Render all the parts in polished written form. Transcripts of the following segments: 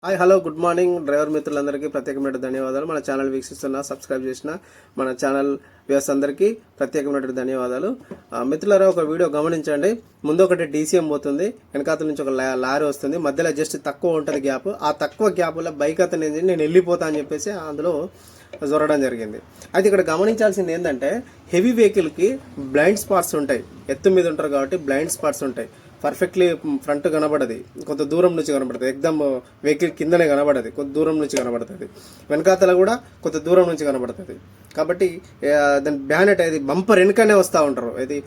Hi hello good morning driver మిత్రులందరికీ ప్రత్యేకమైన ధన్యవాదాలు. మన ఛానల్ వీక్షిస్తున్న సబ్స్క్రైబ్ చేసిన మన ఛానల్ వ్యూవర్స్ అందరికీ ప్రత్యేకమైన ధన్యవాదాలు. మిత్రులారా, ఒక వీడియో గమనించండి. ముందు ఒకటి డీసీఎం పోతుంది, వెనకాతల నుంచి ఒక లారీ వస్తుంది, మధ్యలో జస్ట్ తక్కువ ఉంటుంది గ్యాప్. ఆ తక్కువ గ్యాప్లో బైక్ అతను నేను వెళ్ళిపోతా అని చెప్పేసి అందులో జొరడం జరిగింది. అయితే ఇక్కడ గమనించాల్సింది ఏంటంటే, హెవీ వెహికల్కి బ్లైండ్ స్పాట్స్ ఉంటాయి. ఎత్తు మీద ఉంటారు కాబట్టి బ్లైండ్ స్పాట్స్ ఉంటాయి. పర్ఫెక్ట్లీ ఫ్రంట్ కనబడది, కొంత దూరం నుంచి కనబడుతుంది. ఎక్దమ్ వెహికల్ కిందనే కనబడది, కొంత దూరం నుంచి కనబడుతుంది. వెనకాతల కూడా కొంత దూరం నుంచి కనబడుతుంది. కాబట్టి దాని బ్యానెట్ అది బంపర్ వెనుకనే వస్తూ ఉంటారు. ఇది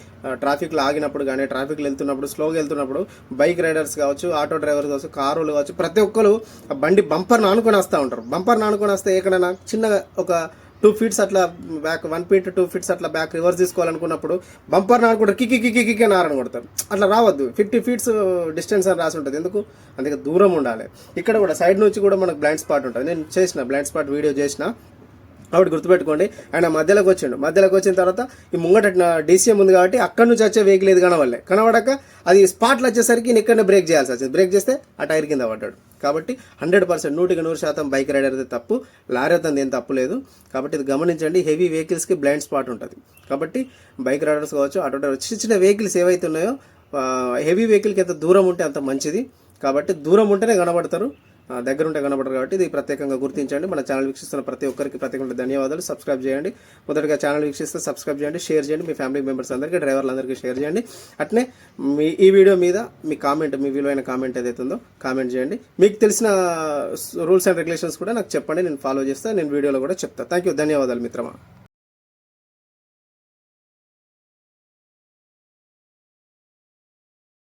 ట్రాఫిక్లో ఆగినప్పుడు కానీ, ట్రాఫిక్లో వెళ్తున్నప్పుడు, స్లోగా వెళ్తున్నప్పుడు బైక్ రైడర్స్ కావచ్చు, ఆటో డ్రైవర్స్ కావచ్చు, కారులు కావచ్చు, ప్రతి ఒక్కరు ఆ బండి బంపర్ని ఆనుకొని వస్తూ ఉంటారు. బంపర్ని ఆనుకొని వస్తే ఎక్కడైనా చిన్నగా ఒక 2 feet అట్లా బ్యాక్, 1 feet 2 feet అట్లా బ్యాక్ రివర్స్ తీసుకోవాలనుకున్నప్పుడు బంపర్ నానుకుంటారు, కిక్కి నారని కొడతారు. అట్లా రావద్దు. 50 feet డిస్టెన్స్ అని రాసి ఉంటుంది. ఎందుకు? అందుకే దూరం ఉండాలి. ఇక్కడ కూడా సైడ్ నుంచి కూడా మనకు బ్లైండ్ స్పాట్ ఉంటుంది. నేను చేసిన బ్లైండ్ స్పాట్ వీడియో చేసిన, కాబట్టి గుర్తుపెట్టుకోండి. ఆయన మధ్యలోకి వచ్చిన తర్వాత ఈ ముంగట డీసీఎం ఉంది కాబట్టి అక్కడి నుంచి వచ్చే వెహికల్ ఏది కనబడక అది స్పాట్లు వచ్చేసరికి నేను ఇక్కడనే బ్రేక్ చేయాల్సి వచ్చింది. బ్రేక్ చేస్తే ఆ టైర్ కింద పడ్డాడు. కాబట్టి 100% 100% బైక్ రైడర్ అయితే తప్పు, లారీ అయితే ఏం తప్పు లేదు. కాబట్టి ఇది గమనించండి. హెవీ వెహికల్స్కి బ్లైండ్ స్పాట్ ఉంటుంది. కాబట్టి బైక్ రైడర్స్ కావచ్చు, ఆటో డ్రైవర్స్, చిన్న వెహికల్స్ ఏవైతే ఉన్నాయో హెవీ వెహికల్కి ఎంత దూరం ఉంటే అంత మంచిది. కాబట్టి దూరం ఉంటేనే కనబడతారు, దగ్గర ఉంటే కనబడరు. కాబట్టి ఇది ప్రత్యేకంగా గుర్తించండి. మన ఛానల్ వీక్షిస్తున్న ప్రతి ఒక్కరికి ప్రత్యేకంగా ధన్యవాదాలు. సబ్స్క్రైబ్ చేయండి. మొదటిగా ఛానల్ వీక్షిస్తే సబ్స్క్రైబ్ చేయండి, షేర్ చేయండి, మీ ఫ్యామిలీ మెంబర్స్ అందరికీ, డ్రైవర్లందరికీ షేర్ చేయండి. అట్నే ఈ వీడియో మీద మీ కామెంట్, మీ విలువైన కామెంట్ ఏదైతే ఉందో కామెంట్ చేయండి. మీకు తెలిసిన రూల్స్ అండ్ రెగ్యులేషన్స్ కూడా నాకు చెప్పండి, నేను ఫాలో చేస్తాను. నేను వీడియోలో కూడా చెప్తాను. థ్యాంక్ యూ, ధన్యవాదాలు మిత్రమా.